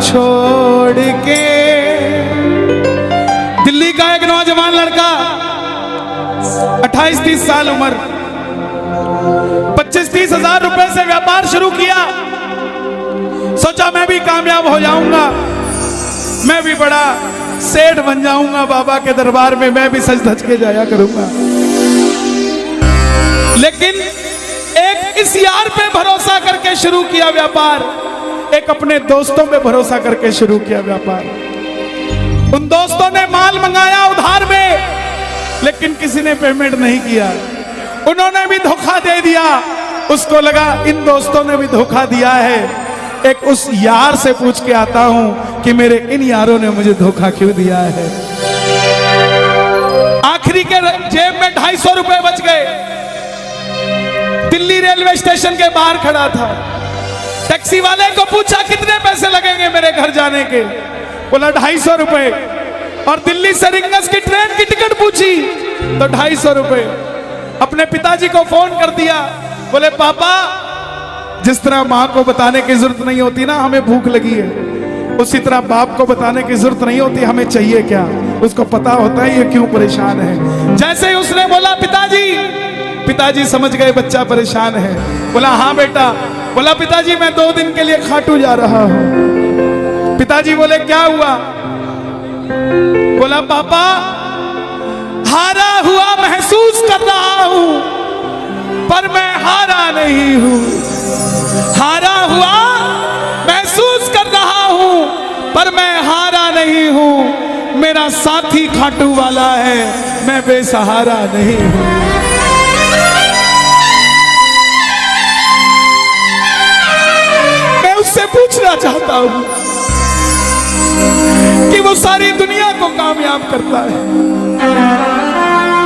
छोड़ के। दिल्ली का एक नौजवान लड़का 28-30 साल उम्र, 25-30 हजार रुपए से व्यापार शुरू किया। सोचा मैं भी कामयाब हो जाऊंगा, मैं भी बड़ा सेठ बन जाऊंगा, बाबा के दरबार में मैं भी सज धज के जाया करूंगा। लेकिन एक इस यार पे भरोसा करके शुरू किया व्यापार, एक अपने दोस्तों पे भरोसा करके शुरू किया व्यापार। उन दोस्तों ने माल मंगाया उधार में, लेकिन किसी ने पेमेंट नहीं किया। उन्होंने भी धोखा दे दिया। उसको लगा इन दोस्तों ने भी धोखा दिया है, एक उस यार से पूछ के आता हूं कि मेरे इन यारों ने मुझे धोखा क्यों दिया है। आखिरी के जेब में 250 रुपए बच गए। दिल्ली रेलवे स्टेशन के बाहर खड़ा था। टैक्सी वाले को पूछा कितने पैसे लगेंगे मेरे घर जाने के, बोला 250 रुपए। और दिल्ली से रिंगस की ट्रेन की टिकट पूछी तो 250 रुपए। अपने पिताजी को फोन कर दिया, बोले पापा जिस तरह माँ को बताने की जरूरत नहीं होती ना हमें भूख लगी है, उसी तरह बाप को बताने की जरूरत नहीं होती हमें चाहिए क्या, उसको पता होता है ये क्यों परेशान है। जैसे ही उसने बोला पिताजी समझ गए बच्चा परेशान है। बोला हाँ बेटा। बोला पिताजी मैं 2 दिन के लिए खाटू जा रहा हूं। पिताजी बोले क्या हुआ। बोला पापा हारा हुआ महसूस कर रहा हूं, पर मैं हारा नहीं हूं। हारा हुआ महसूस कर रहा हूं, पर मैं हारा नहीं हूं। मेरा साथी खाटू वाला है, मैं बेसहारा नहीं हूं। मैं उससे पूछना चाहता हूं कि वो सारी दुनिया को कामयाब करता है,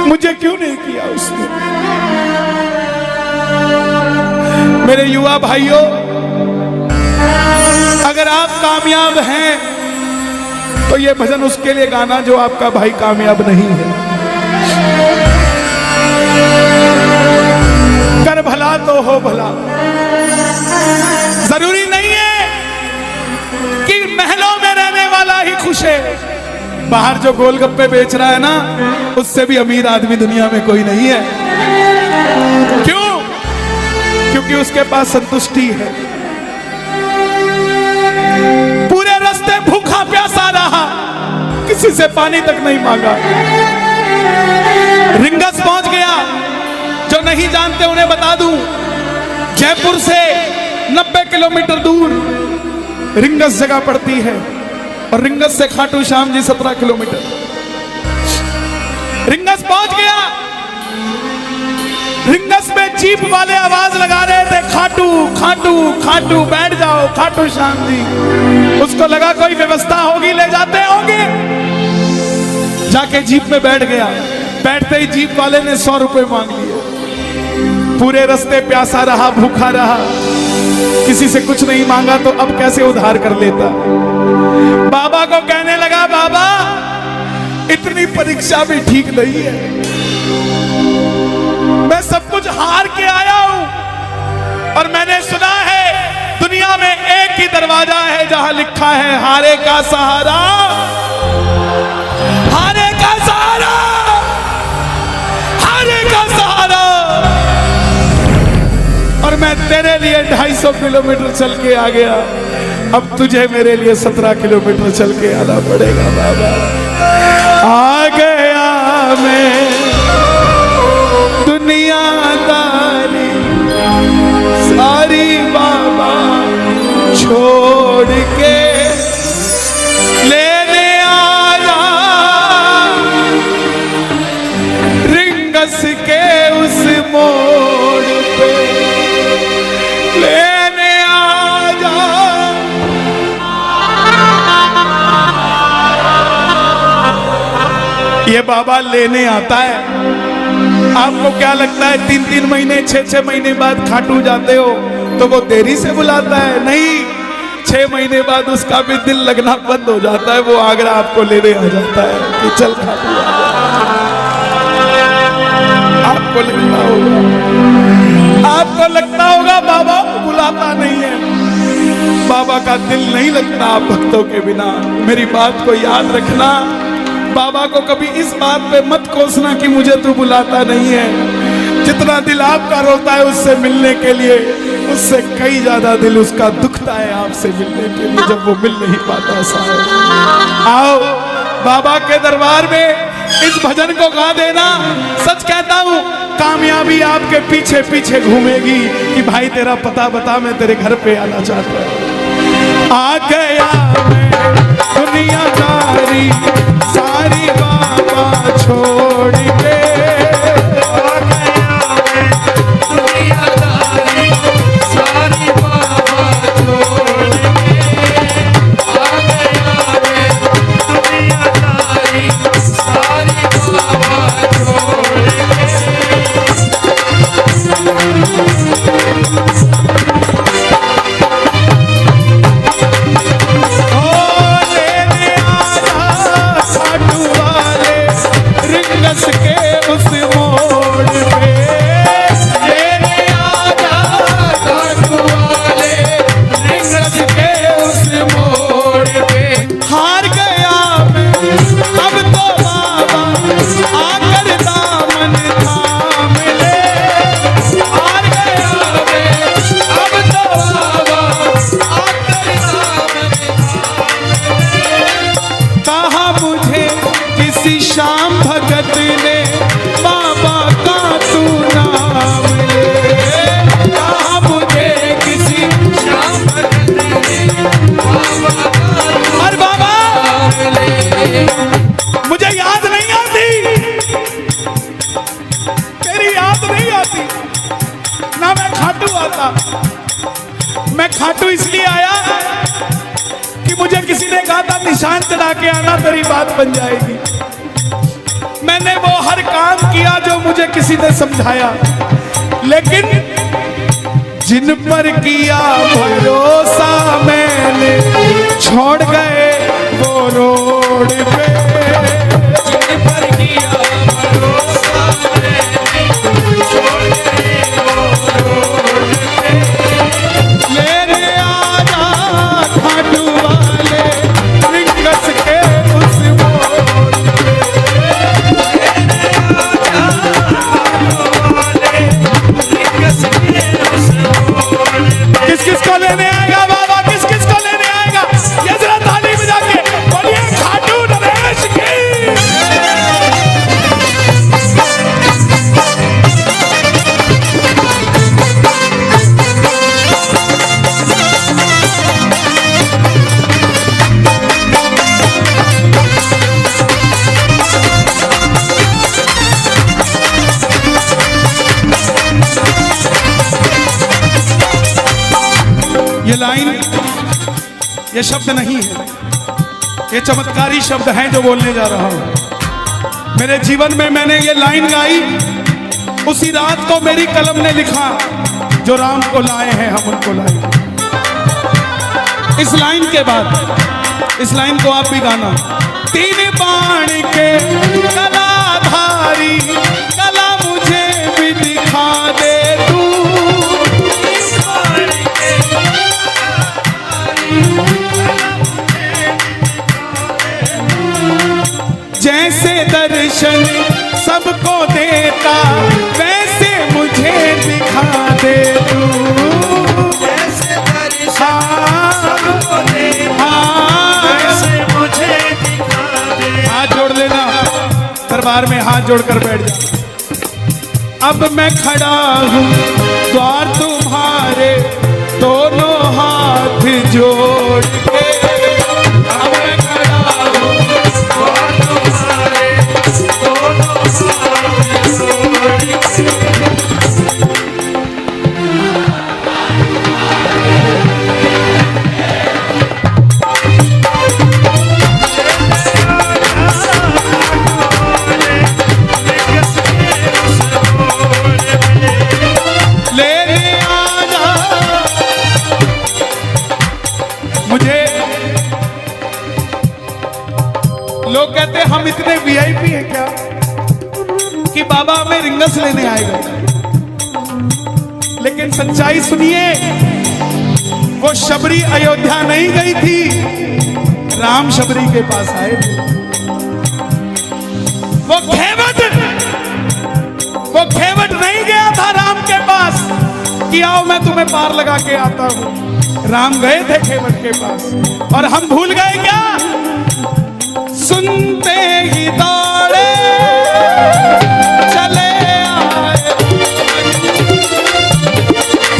मुझे क्यों नहीं किया उसने। मेरे युवा भाइयों, अगर आप कामयाब हैं तो ये भजन उसके लिए गाना जो आपका भाई कामयाब नहीं है। कर भला तो हो भला। जरूरी नहीं है कि महलों में रहने वाला ही खुश है। बाहर जो गोलगप्पे बेच रहा है ना, उससे भी अमीर आदमी दुनिया में कोई नहीं है। क्यों? क्योंकि उसके पास संतुष्टि है। पूरे रास्ते भूखा प्यासा रहा, किसी से पानी तक नहीं मांगा। रिंगस पहुंच गया। जो नहीं जानते उन्हें बता दूं, जयपुर से 90 किलोमीटर दूर रिंगस जगह पड़ती है, और रिंगस से खाटू श्याम जी 17 किलोमीटर। रिंगस पहुंच गया। रिंगस में जीप वाले आवाज लगा रहे थे खाटू खाटू खाटू, बैठ जाओ खाटू श्याम जी। उसको लगा कोई व्यवस्था होगी, ले जाते होंगे। जाके जीप में बैठ गया। बैठते ही जीप वाले ने 100 रुपए मांग लिए। पूरे रास्ते प्यासा रहा, भूखा रहा, किसी से कुछ नहीं मांगा तो अब कैसे उधार कर लेता। बाबा को कहने लगा बाबा इतनी परीक्षा भी ठीक नहीं है, मैं सब कुछ हार के आया हूं, और मैंने सुना है दुनिया में एक ही दरवाजा है जहां लिखा है हारे का सहारा, हारे का सहारा, हारे का सहारा। और मैं तेरे लिए 250 किलोमीटर चल के आ गया, अब तुझे मेरे लिए 17 किलोमीटर चल के आना पड़ेगा बाबा। आ गया मैं दुनियादारी सारी बाबा छोड़ के, लेने आया रिंगस के उस मोड़ पे, लेने आया। ये बाबा लेने आता है। आपको क्या लगता है 3-3 महीने 6-6 महीने बाद खाटू जाते हो तो वो देरी से बुलाता है? नहीं, 6 महीने बाद उसका भी दिल लगना बंद हो जाता है, वो आगरा आपको लेने आ जाता है कि चल खाटू आ जा। आपको लगता होगा बाबा बुलाता नहीं है। बाबा का दिल नहीं लगता आप भक्तों के बिना। मेरी बात को याद रखना, बाबा को कभी इस बात पे मत कोसना कि मुझे तू बुलाता नहीं है। जितना दिल आपका रोता है उससे मिलने के लिए, उससे कई ज्यादा दिल उसका दुखता है आपसे मिलने के लिए, जब वो मिल नहीं पाता। साहब आओ बाबा के दरबार में इस भजन को गा देना। सच कहता हूँ, कामयाबी आपके पीछे पीछे घूमेगी कि भाई तेरा पता बता, मैं तेरे घर पे आना चाहता हूँ। आ गया मैं दुनियादारी सारी बाबा छोड़ के, आ गया मैं दुनियादारी सारी बाबा छोड़ के, आ गया मैं दुनियादारी सारी बाबा छोड़ के। श्याम भगत ने बाबा का तू नाम ले, कहा मुझे किसी श्याम भगत ने बाबा का और बाबा नाम ले। मुझे याद नहीं आती, तेरी याद नहीं आती ना, मैं खाटू आता। मैं खाटू इसलिए आया कि मुझे किसी ने कहा था निशान चढ़ा के आना, तेरी बात बन जाएगी। मैंने वो हर काम किया जो मुझे किसी ने समझाया, लेकिन जिन पर किया भरोसा मैंने छोड़ गए वो रोड पे, जिन पर किया भरोसा मैंने छोड़ गए वो रोड पे। लेने आना खाटू वाले रिंगस के उस मोड़ पे, किस किस को लेने आएगा बाबा, किस किस को लेने आएगा, ये जरा ताली बजा के बोलिए खाटू नरेश की। ये लाइन, ये शब्द नहीं है, ये चमत्कारी शब्द हैं जो बोलने जा रहा हूं। मेरे जीवन में मैंने ये लाइन गाई, उसी रात को मेरी कलम ने लिखा, जो राम को लाए हैं हम उनको लाएंगे। इस लाइन के बाद, इस लाइन को आप भी गाना। तीन बाण के कलाधारी कला मुझे भी दिखा दे तू, जैसे दर्शन सबको देता वैसे मुझे दिखा दे तू, जैसे दर्शन सबको देता वैसे मुझे दिखा दे। हाथ जोड़ लेना, दरबार में हाथ जोड़कर बैठ जा। अब मैं खड़ा हूँ द्वार तुम्हारे दोनों हाथ जोड़ के, अब मैं खड़ा हूँ द्वार तुम्हारे दोनों हाथ जोड़ के। लेने आना मुझे। लोग कहते हैं हम इतने वीआईपी हैं क्या कि बाबा हमें रिंगस लेने आएगा, लेकिन सच्चाई सुनिए, वो शबरी अयोध्या नहीं गई थी, राम शबरी के पास आए थे। वो खेवट नहीं गया था राम के पास कि आओ मैं तुम्हें पार लगा के आता हूं। राम गए थे खेवट के पास और हम भूल गए क्या? सुनते ही दौड़े चले आए,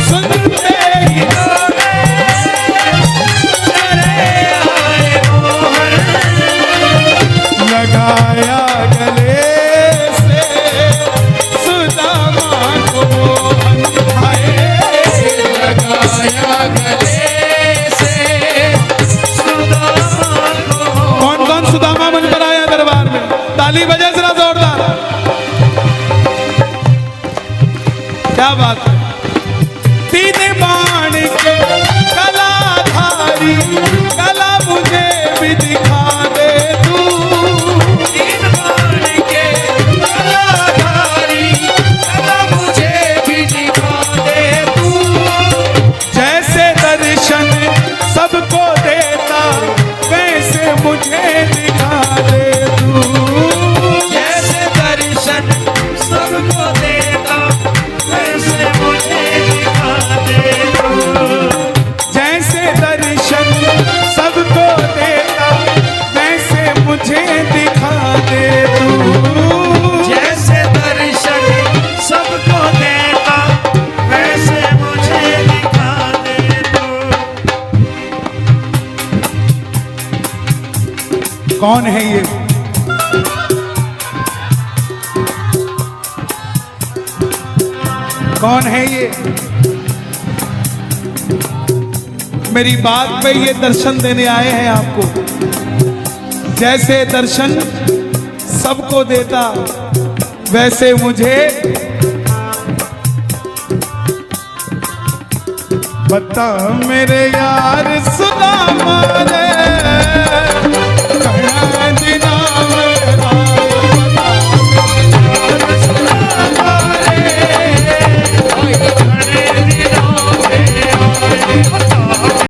सुनते ही दौड़े चले आए मोहन, लगाया गले से सुदामा को मोहन भाए, लगाया गले से सुदामा को। कौन कौन सुदामा बनकर आया दरबार में? ताली बजे जरा जोरदार। क्या बात है? तीन बाण के कलाधारी, कला मुझे भी दिखा दे तू। तीन बाण के कलाधारी, कला मुझे भी दिखा दे तू। जैसे दर्शन सबको देता वैसे मुझे दिखा दे तू। जैसे दर्शन सबको देता वैसे मुझे दिखा दे तू। जैसे दर्शन सबको देता वैसे मुझे दिखा दे तू। जैसे दर्शन सबको देता वैसे मुझे दिखा दे तू। कौन है ये? कौन है ये? मेरी बात पे ये दर्शन देने आए हैं आपको। जैसे दर्शन सबको देता वैसे मुझे बता मेरे यार सुदामा रे।